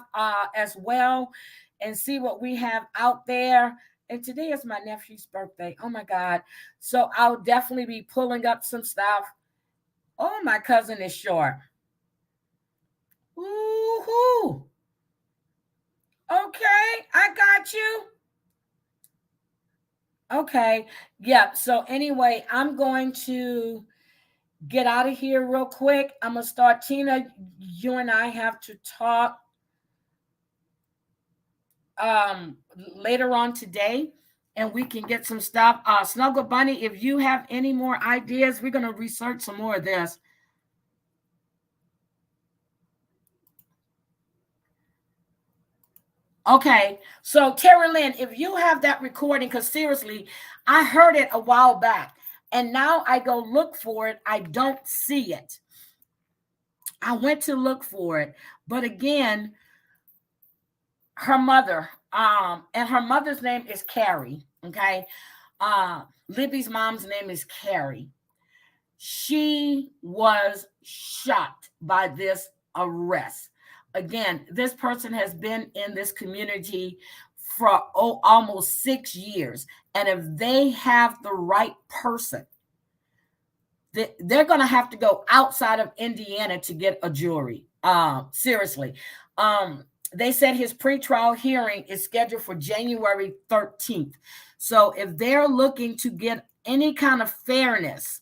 as well and see what we have out there. And today is my nephew's birthday. Oh my God. So I'll definitely be pulling up some stuff. Oh, my cousin is short. Woohoo. Okay, I got you. Okay. Yeah. So anyway, I'm going to get out of here real quick. I'm going to start. Tina, you and I have to talk. later on today, and we can get some stuff. Snuggle Bunny, if you have any more ideas, we're going to research some more of this. Okay, so Terry Lynn, if you have that recording, because seriously, I heard it a while back, and now I go look for it. I don't see it. I went to look for it, but again, her mother, and her mother's name is Carrie. Okay, Libby's mom's name is Carrie. She was shocked by this arrest. Again, this person has been in this community for almost 6 years. And if they have the right person, they're going to have to go outside of Indiana to get a jury. Seriously. They said his pretrial hearing is scheduled for January 13th. So if they're looking to get any kind of fairness,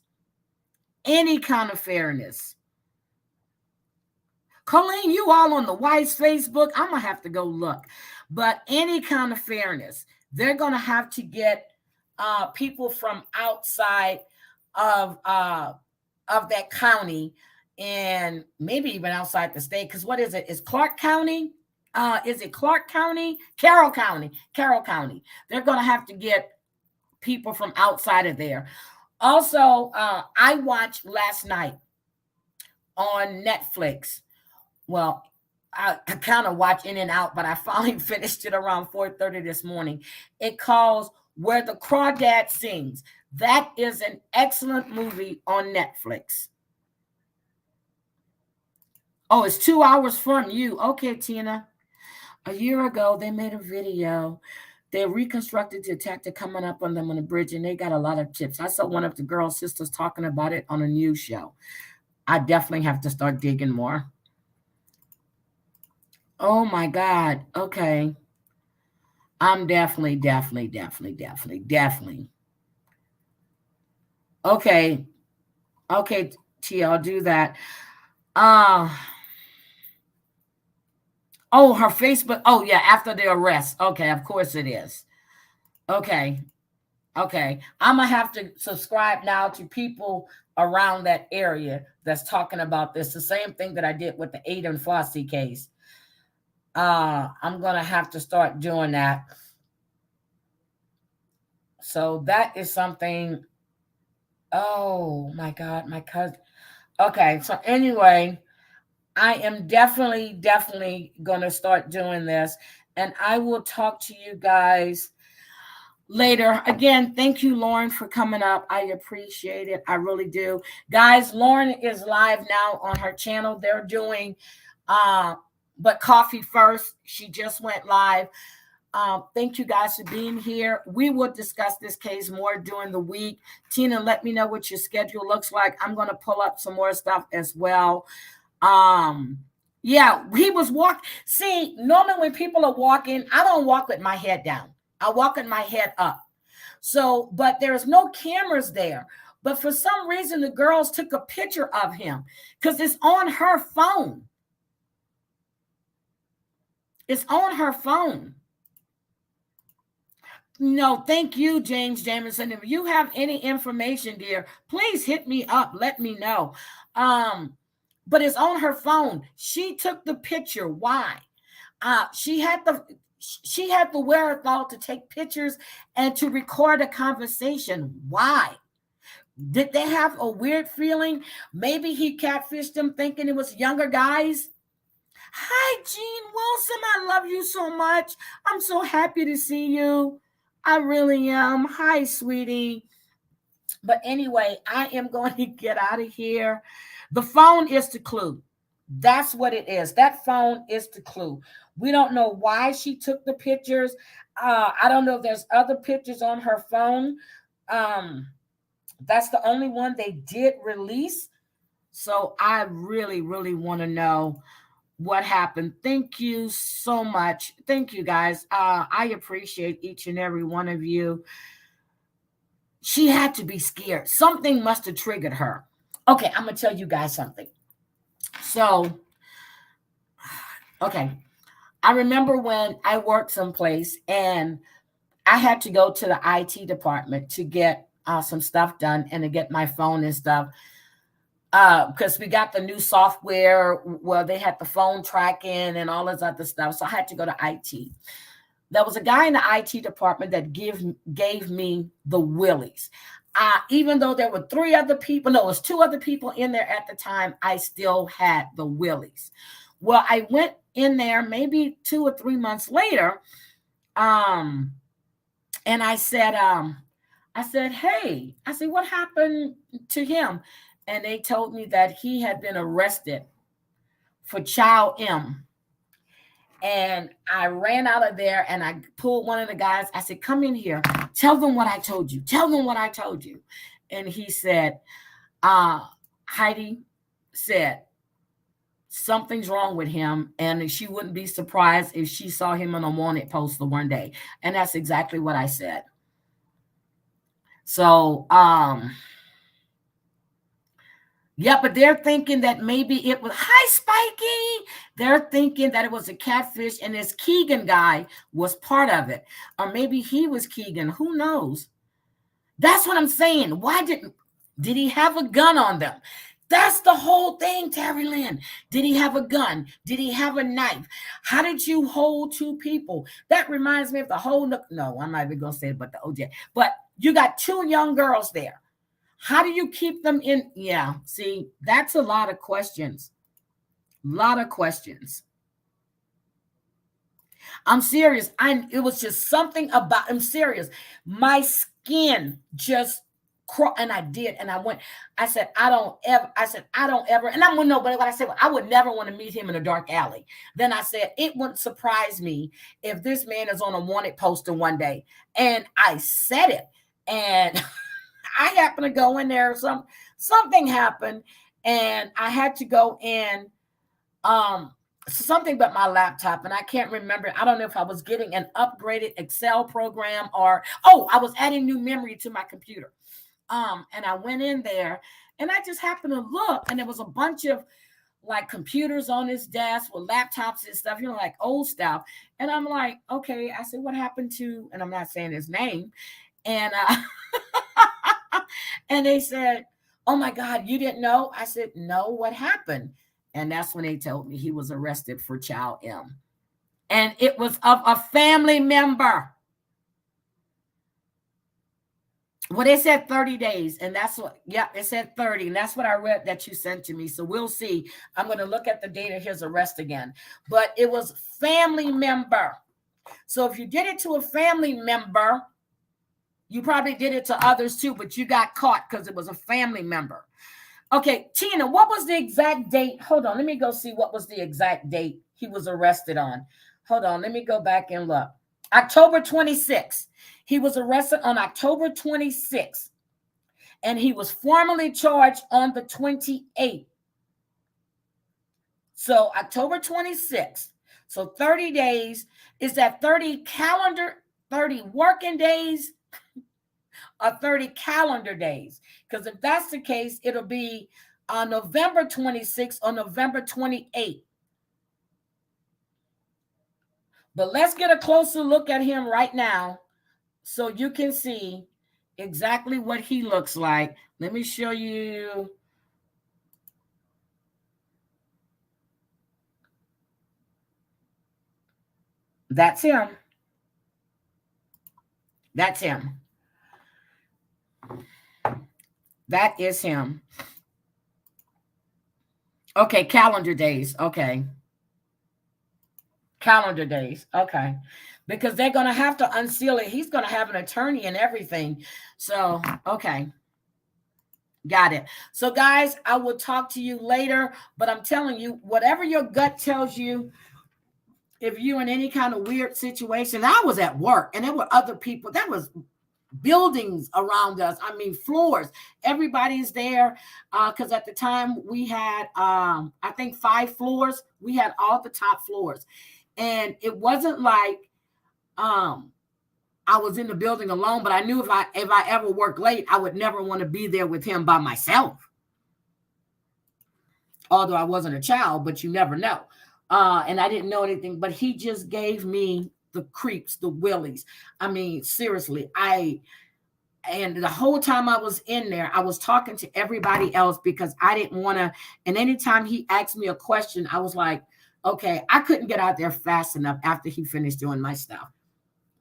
Colleen, you all on the Wise Facebook, I'm going to have to go look. But any kind of fairness, they're going to have to get people from outside of that county, and maybe even outside the state. Because what is it? Is Clark County? Is it Clark County? Carroll County. They're going to have to get people from outside of there. Also, I watched last night on Netflix. Well, I kind of watch in and out, but I finally finished it around 4:30 this morning. It calls Where the Crawdad Sings. That is an excellent movie on Netflix. Oh, it's 2 hours from you. Okay, Tina. A year ago, they made a video. They reconstructed the attack that coming up on them on the bridge, and they got a lot of tips. I saw one of the girls' sisters talking about it on a news show. I definitely have to start digging more. Oh my God. Okay. I'm definitely. Okay. Okay, T, I'll do that. Oh, her Facebook. Oh, yeah, after the arrest. Okay, of course it is. Okay. I'm going to have to subscribe now to people around that area that's talking about this. The same thing that I did with the Aiden Fossey case. I'm going to have to start doing that. So that is something. Oh, my God, my cousin. Okay, so anyway, I am definitely going to start doing this. And I will talk to you guys later. Again, thank you, Lauren, for coming up. I appreciate it. I really do. Guys, Lauren is live now on her channel. They're doing But Coffee First. She just went live. Thank you guys for being here. We will discuss this case more during the week. Tina, let me know what your schedule looks like. I'm going to pull up some more stuff as well. Yeah, he was walking. See, normally when people are walking, I don't walk with my head down. I walk with my head up. So, but there's no cameras there. But for some reason, the girls took a picture of him because it's on her phone. It's on her phone. No, thank you, James Jamison. If you have any information, dear, please hit me up. Let me know. But it's on her phone. She took the picture. Why? She had the wherewithal to take pictures and to record a conversation. Why? Did they have a weird feeling? Maybe he catfished them thinking it was younger guys. Hi, Jean Wilson. I love you so much. I'm so happy to see you. I really am. Hi, sweetie. But anyway, I am going to get out of here. The phone is the clue. That's what it is. That phone is the clue. We don't know why she took the pictures. I don't know if there's other pictures on her phone. That's the only one they did release. So I really want to know what happened. Thank you so much. Thank you, guys. I appreciate each and every one of you. She had to be scared. Something must have triggered her. Okay, I'm going to tell you guys something. So, okay. I remember when I worked someplace and I had to go to the IT department to get some stuff done and to get my phone and stuff. Because we got the new software where they had the phone tracking and all this other stuff. So I had to go to IT. There was a guy in the IT department that gave me the willies. Even though there were 3 other people, no, it was 2 other people in there at the time, I still had the willies. Well, I went in there maybe 2 or 3 months later, and I said, hey, I said, what happened to him? And they told me that he had been arrested for child M. And I ran out of there and I pulled one of the guys. I said, come in here. Tell them what I told you. Tell them what I told you. And he said, Heidi said, something's wrong with him. And she wouldn't be surprised if she saw him on a wanted poster one day. And that's exactly what I said. So, yeah, but they're thinking that maybe it was, hi, Spiky. They're thinking that it was a catfish and this Keegan guy was part of it. Or maybe he was Keegan. Who knows? That's what I'm saying. Why did he have a gun on them? That's the whole thing, Terry Lynn. Did he have a gun? Did he have a knife? How did you hold 2 people? That reminds me of the whole, no, I'm not even going to say it, but the OJ. But you got 2 young girls there. How do you keep them in? Yeah, see, that's a lot of questions. A lot of questions. I'm serious. It was just something about, I'm serious. My skin just crawled, and I did. And I said, I don't ever, and I'm going to know, but what I said, I would never want to meet him in a dark alley. Then I said, it wouldn't surprise me if this man is on a wanted poster one day. And I said it. And I happened to go in there. Something happened, and I had to go in. Something but my laptop, and I can't remember. I don't know if I was getting an upgraded Excel program or I was adding new memory to my computer. And I went in there, and I just happened to look, and there was a bunch of like computers on his desk with laptops and stuff, like old stuff. And I'm like, okay. I said, what happened to? And I'm not saying his name, and and they said, oh my God, you didn't know? I said, no, what happened? And that's when they told me he was arrested for child M. And it was of a family member. Well, they said 30 days. And that's what, it said 30. And that's what I read that you sent to me. So we'll see. I'm going to look at the date of his arrest again. But it was family member. So if you did it to a family member, you probably did it to others too, but you got caught because it was a family member. Okay, Tina, what was the exact date? Hold on, let me go see what was the exact date he was arrested on. Hold on, let me go back and look. October 26th. He was arrested on October 26th, and he was formally charged on the 28th. So October 26th. So 30 days. Is that 30 working days? Or 30 calendar days, because if that's the case, it'll be on November 26th or November 28th. But let's get a closer look at him right now so you can see exactly what he looks like. Let me show you. That's him. That's him. That is him. Okay, calendar days. Okay. Calendar days. Okay. Because they're going to have to unseal it. He's going to have an attorney and everything. So, okay. Got it. So, guys, I will talk to you later. But I'm telling you, whatever your gut tells you, if you're in any kind of weird situation, I was at work and there were other people. That was buildings around us. I mean, floors. Everybody's there because at the time we had, I think 5 floors. We had all the top floors. And it wasn't like I was in the building alone, but I knew if I ever worked late, I would never want to be there with him by myself. Although I wasn't a child, but you never know. and I didn't know anything, but he just gave me the creeps, the willies. I mean, seriously, and the whole time I was in there, I was talking to everybody else because I didn't want to. And anytime he asked me a question, I was like, okay, I couldn't get out there fast enough after he finished doing my stuff.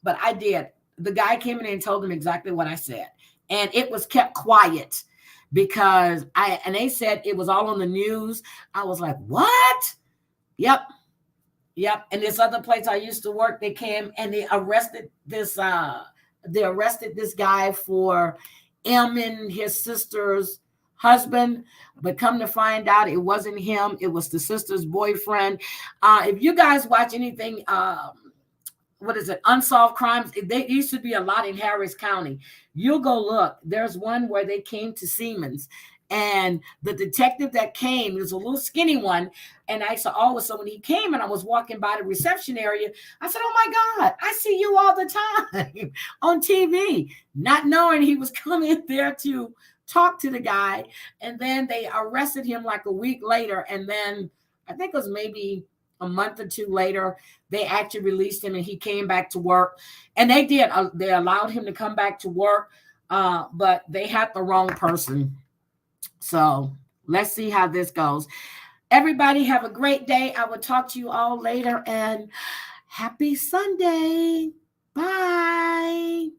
But I did. The guy came in and told him exactly what I said. And it was kept quiet because they said it was all on the news. I was like, what? Yep. And this other place I used to work, they came and they arrested this guy for and his sister's husband, but come to find out it wasn't him, it was the sister's boyfriend. If you guys watch anything, what is it, Unsolved Crimes, they used to be a lot in Harris County. You'll go look. There's one where they came to Siemens, and the detective that came was a little skinny one. And I said, oh, so when he came and I was walking by the reception area, I said, oh my God, I see you all the time on TV, not knowing he was coming there to talk to the guy. And then they arrested him like a week later. And then I think it was maybe a month or two later, they actually released him and he came back to work. And they did. They allowed him to come back to work, but they had the wrong person. So let's see how this goes. Everybody have a great day. I will talk to you all later, and happy Sunday. Bye.